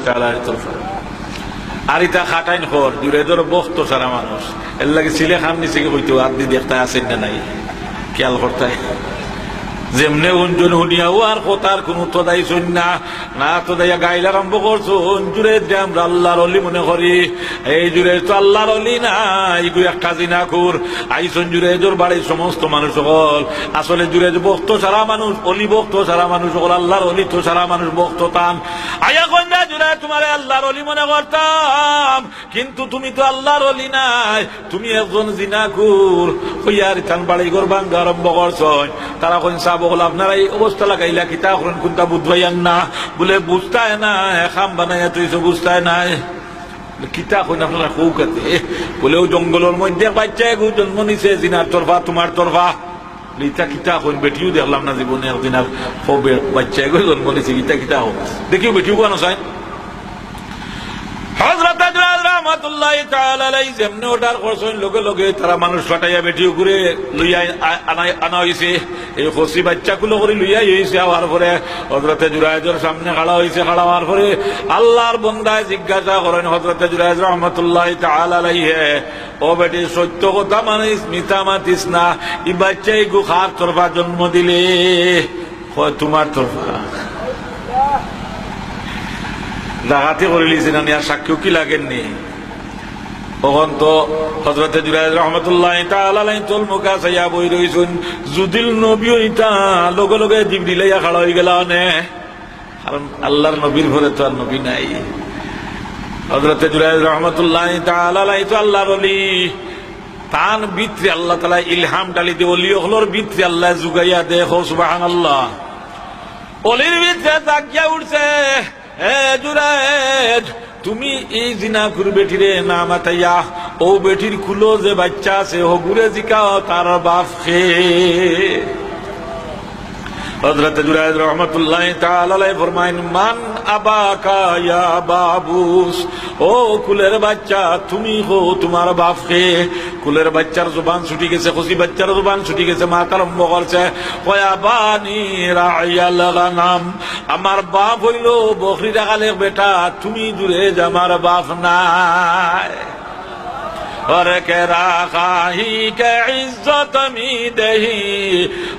তাআলার তরফে। আর ইটা খাটাইন খর জুরেদর বক্ত সারা মানুষ এর লাগে ছিলে খান নিচে হইতো আপনি দেখতে আসেন না নাই খেয়াল করতাই যেমনে অঞ্জন শুনিয়াও আর কথার কোনো তদাই শুন না না তদাইয়া গাইল আরম্ভ করছো অঞ্জুরে যে আমরা আল্লাহর অলি মনে করি এই জুড়ে তো আল্লাহর অলি না এইগুলো একটা জিনা খুর আইসন জুড়ে জোর বাড়ির সমস্ত মানুষ সকল আসলে জুড়ে ভক্ত সারা মানুষ অলি ভক্ত সারা মানুষ সকল আল্লাহর অলি তো সারা মানুষ ভক্ত তান আয়া কন্যা জুড়ে তোমার আল্লাহর অলি মনে করতাম কিন্তু তুমি তো আল্লাহর অলি নাই তুমি একজন জিনা খুর হইয়ার তান বাড়ি ঘর ভাঙ্গা আরম্ভ করছ তারা কোন বল আপনারা এই অবস্থা লাগাইলা কিতা করেন কোনটা বুঝবাইয়ান না বলে বুঝতায় না খাম বানাইয়া তুই বুঝতায় না কিতা করেন আপনারা কৌকাতে বলে ও জঙ্গলের মধ্যে বাচ্চা জন্ম নিছে জিনার তরফা তোমার তরফা ইটা কিতা করেন বেটিও দেখলাম না জীবনে একদিন আর বাচ্চা জন্ম নিছে কিতা কিতা হোক দেখিও বেটিও কোন চাই হযরত আজরাইল রাহমাতুল্লাহি তাআলা আলাইহি যেমনে অর্ডার করছেন লগে লগে তারা মানুষ ফাটাইয়া বেটিও ঘুরে লইয়া আনা হইছে এই খসি বাচ্চাগুলো করে লইয়া হইছে আওয়ার পরে হযরত জুরাইজের সামনে খাড়া হইছে খাড়া হওয়ার পরে আল্লাহর বান্দায় জিজ্ঞাসা করেন হযরত জুরাইজ রাহমাতুল্লাহি তাআলা আলাইহি ও বেটি সত্য কথা মানিস মিথ্যা মাতিস না এই বাচ্চাই গুখার তরফা জন্ম দিলে তোমার তরফা ডাকাতি করে লিছেন আর সাক্ষী কি লাগেননি তখন তো হযরত জুরাইজ রাহমাতুল্লাহি তাআলা আলাইহি তোল মুখা ছায়া বই রইছেন যদিল নবী হইতা লগে লগে জিবরিল আইয়া খাড়া হই গেল নে কারণ আল্লাহর নবীর ঘরে তো আর নবী নাই হযরত জুরাইজ রাহমাতুল্লাহি তাআলা আলাইহি তো আল্লাহর ওলি তান ভিতরে আল্লাহ তাআলা ইলহাম ডালি দে ওলি হলোর ভিতরে আল্লাহ জুগাইয়া দেখো সুবহানাল্লাহ ওলির ভিতরে তাকিয়া উঠছে এ জুরাইজ তুমি এই জিনাকুর বেটিরে না মাতাইয়া ও বেটির কুলো যে বাচ্চা আছে ও ঘুরে জিকাও তার বাপ খে হযরত জুরাইজ রাহমাতুল্লাহি তাআলা আলাইহি ফরমাইন মান আবাকা ইয়া বাবুস ও কুলের বাচ্চা তুমি হো তোমার বাপ খে কুলের বাচ্চার জবান ছুটি গেছে খুশি বাচ্চার জবান ছুটি গেছে মা আরম্ভ করছে কয়া বানি রাইয়াল গানাম আমার বাপ হইল বকরি রাখালের বেটা তুমি জুরাইজ আমার বাপ নাই और करा खाही के इज्जत मी दही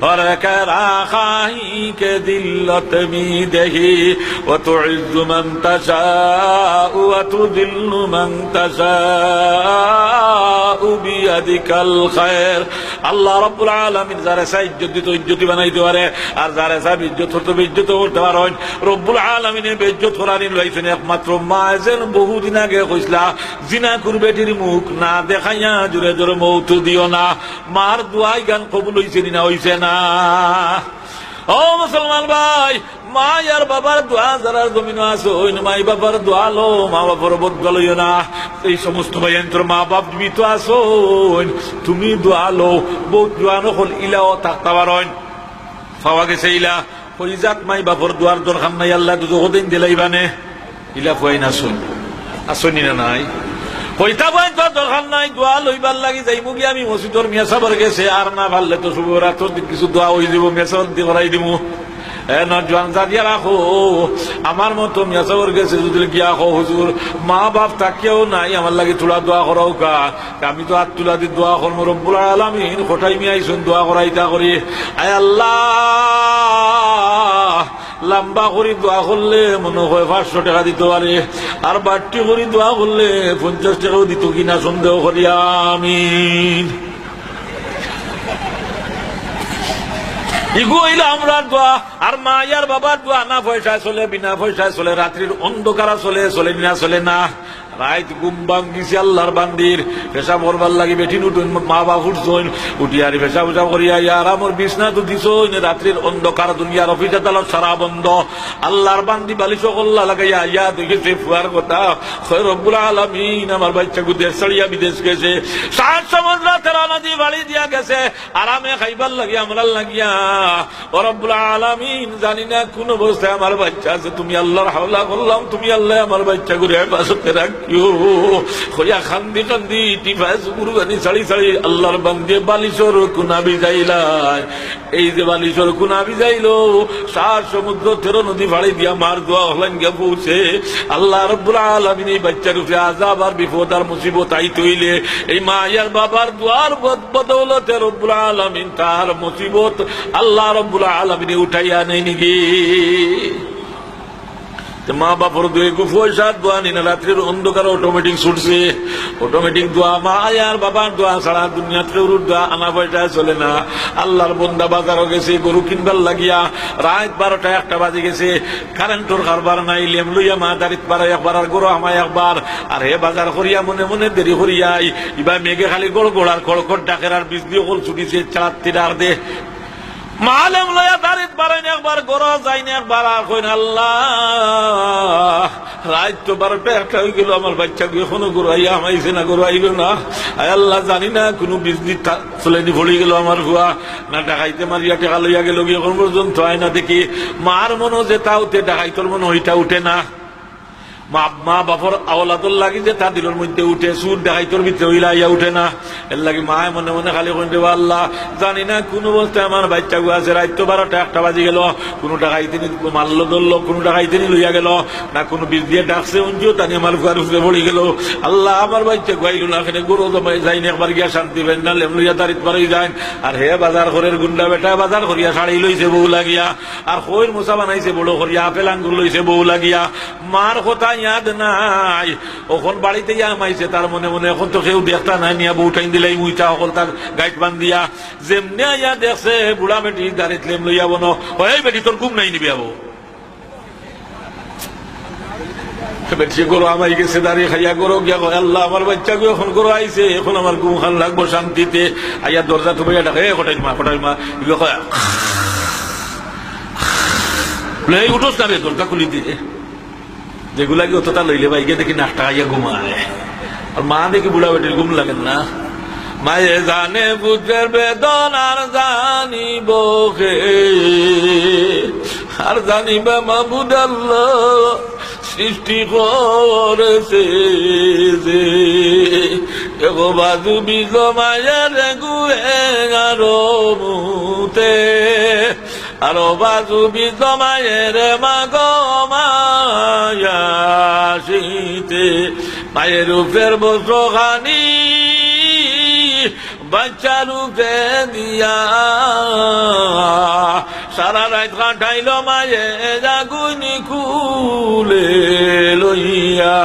और करा खाही के दिल्लत मी दही वो तो इज्जु मन तशा वो तो दिल्लु मन तशा बियदिकल खैर আল্লাহ রাব্বুল আলামিন যারা চাই ইজ্জত দিত ইজ্জতি বানাইতে পারে আর যারা চাই ইজ্জত করতে ইজ্জত করতে পারেন রব্বুল আলামিনের বেইজ্জত করানি লইছেন একমাত্র মা যেন বহুদিন আগে কইসলা জিনাকুর বেটির মুখ না দেখাইয়া জোরে জোরে মৌত দিও না মার দোয়াই গান কবুল হইছে না হইছে না ও মুসলমান ভাই মা আর বাবার দোয়া যারা জমিন আছে ওই মাই বাবার দোয়া লো মা বাবার বদলা লইও না এই সমস্ত ভাইয়ের মা বাপ জীবিত আছো তুমি দোয়া লো বহুত দোয়া নকল ইলাও থাকতে পারেন পাওয়া গেছে ইলা ওই যাক মাই বাপর দোয়ার দরকার নাই আল্লাহ তো যতদিন দিলাইবানে ইলা ফুয়াই না শুন আসনি না নাই কইতা বই তো দরকার নাই দোয়া লইবার লাগি যাইমু কি আমি মসজিদর মিয়া সাবর গেছে আর না ভাললে তো শুভরাত কিছু দোয়া হই দিব মেসন দি করাই দিমু নজওয়ান জাদিয়া রাখো আমার মতো মেসাবর গেছে যদি গিয়া কো হুজুর মা বাপ তাকেও নাই আমার লাগি তোলা দোয়া করাও কা আমি তো হাত তুলা দি দোয়া করব রব্বুল আলামিন কোঠাই মি আইছুন দোয়া করাইতা করি আয় আল্লাহ লম্বা করে দোয়া করলে মনে হয় 500 টাকা দিতে পারে আর বাড়তি করে দোয়া করলে 50 টাকাও দিত কিনা সন্দেহ করি আমিন ইগো হইল আমরা দোয়া আর মা আর বাবার দোয়া না পয়সায় চলে বিনা পয়সায় চলে রাত্রির অন্ধকারা চলে চলে না চলে না রাইত ঘুম ভাঙ্গিছে আল্লাহর বান্দির পেশাব করবার লাগি বেঠি উঠুন মা বাপ উঠছইন উঠি আর পেশাব উঠা করিয়া আর আমার বিছনা তো দিছইন রাত্রির অন্ধকার দুনিয়ার অফিস আদালত সারা বন্ধ আল্লাহর বান্দি বালিশ কল্লা লাগাইয়া ইয়া দেখেছে ফুয়ার কথা হয় রব্বুল আলামিন আমার বাচ্চা দেশ ছাড়িয়া বিদেশ গেছে 7 সমুদ্র 13 নদী বাড়ি দিয়া গেছে আরামে খাইবার লাগিয়া আমরাল লাগিয়া ও রব্বুল আলামিন জানি না কোন অবস্থায় আমার বাচ্চা আছে তুমি আল্লাহর হাওলা করলাম তুমি আল্লাহ আমার বাচ্চা ঘুরে হেফাজতে রাখ রাখিও হইয়া খান্দি খান্দি টিফাস কুরবানি ছাড়ি ছাড়ি আল্লাহর বান্দে বালিশর কুনা বিজাইলাই। এই যে বালিশর কুনা বিজাইলো 7 সমুদ্র 13 নদী ভাড়ি দিয়া মার দোয়া হলেন গিয়া পৌঁছে আল্লাহ রাব্বুল আলামিন এই বাচ্চার উপরে আযাব আর বিপদ আর মুসিবত আইতে হইলে এই মা আর বাবার দোয়ার বদৌলতে রব্বুল আলামিন তার মুসিবত আল্লাহ রাব্বুল আলামিন উঠাইয়া নেই নাকি। মা বাপর দুই পয়সা দোয়া নিন রাত্রির অন্ধকার অটোমেটিক ছুটছে, অটোমেটিক দোয়া মা আর বাবার দোয়া ছাড়া দুনিয়াতে দোয়া আনা পয়সা চলে না। আল্লাহর বন্দা বাজারও গেছে গরু কিনবার লাগিয়া রাত 12টা 1টা বাজে গেছে, কারেন্টর কারবার নাই, লেম লইয়া মা দাঁড়িত পারে একবার আর গরু আমায় একবার আর হে বাজার করিয়া মনে মনে দেরি করিয়াই এবার মেঘে খালি গোড় গোড়ার খড়খড় ডাকের আর বীজ দিয়ে কল ছুটিছে 4 আর দে মালেম লয়া দাঁড়িত পারেন একবার গরো যাইনি একবার আর কইন আল্লাহ রাত তো 12টা 1টা হয়ে গেল, আমার বাচ্চা এখনো গরু আইয়া আমাইছে না, গরু আইল না। আল্লাহ জানি না কোনো বিজলি চলেনি পড়ে গেল আমার ভুয়া না ডাকাইতে মারিয়া টেকা লইয়া গেল এখন পর্যন্ত হয় না। দেখি মার মনো যে তা উঠে ডাকাইতর মনো ওইটা উঠে না। মা বাপর আওলাদর লাগি যে তা দিলের মধ্যে উঠে, সুর দেখাইতর ভিতরে হইলা ইয়া উঠে না। এর লাগি মায় মনে মনে খালি কইতে আল্লাহ জানি না কোন অবস্থায় আমার বাচ্চা গু আছে রাত তো 12টা 1টা বাজে গেল, কোনো ডাকাইতে মারল ধরলো, কোনো ডাকাইতে লইয়া গেল না, কোনো বীজ দিয়ে ডাকছে উঞ্জিও তানি আমার ঘর উপরে পড়ে গেল। আল্লাহ আমার বাচ্চা গাইল না, এখানে গরু জমাই যাইনি একবার গিয়া শান্তি পাই না, লেম লইয়া তারিত পারি যায়। আর হে বাজার ঘরের গুন্ডা বেটা বাজার করিয়া শাড়ি লইছে বউ লাগিয়া, আর খৈর মোচা বানাইছে বড় করিয়া, আপেল আঙ্গুর লইছে বউ লাগিয়া। মার কথা ইয়াদ নাই, ওখন বাড়িতে আমাইছে তার মনে মনে এখন তো কেউ দেখতা নাই, নিয়া বউ টাইম দিলাই মুইটা সকল তার গাইড বান দিয়া যেমনি ইয়া দেখছে বুড়া বেটি দাঁড়িয়ে লেম লইয়া বনো ওই বেটি তোর ঘুম নাই নিবি আবো বেটি গরু আমাই গেছে দাঁড়িয়ে খাইয়া গরু গিয়া আল্লাহ আমার বাচ্চা গো এখন গরু আইছে, এখন আমার ঘুম খান লাগবো শান্তিতে। আইয়া দরজা তো ভাইয়া ডাকে কটাই মা উঠোস না রে দরজা খুলি দিয়ে, যেগুলা কি অতটা লইলে ভাইকে দেখি নাকটা খাইয়া ঘুমায়। আর মা দেখি বুড়া বেটির ঘুম লাগেন না। মায়ে জানে বুঝের বেদনার জানিব কে, আর জানিবা মাবুদ আল্লাহ সৃষ্টি করেছে যে এগো বাজু বিজ মায়ের গুয়ে আরো মুতে, আরো বাজু বিজ মায়ের মাগ মায়াশীতে মায়ের উপের বসখানি বাচ্চার উপে দিয়া সারা রাত কাটাইল মায়ে জাগুনি খুলে লইয়া।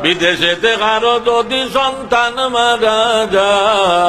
বিদেশেতে কারো যদি সন্তান মারা যায়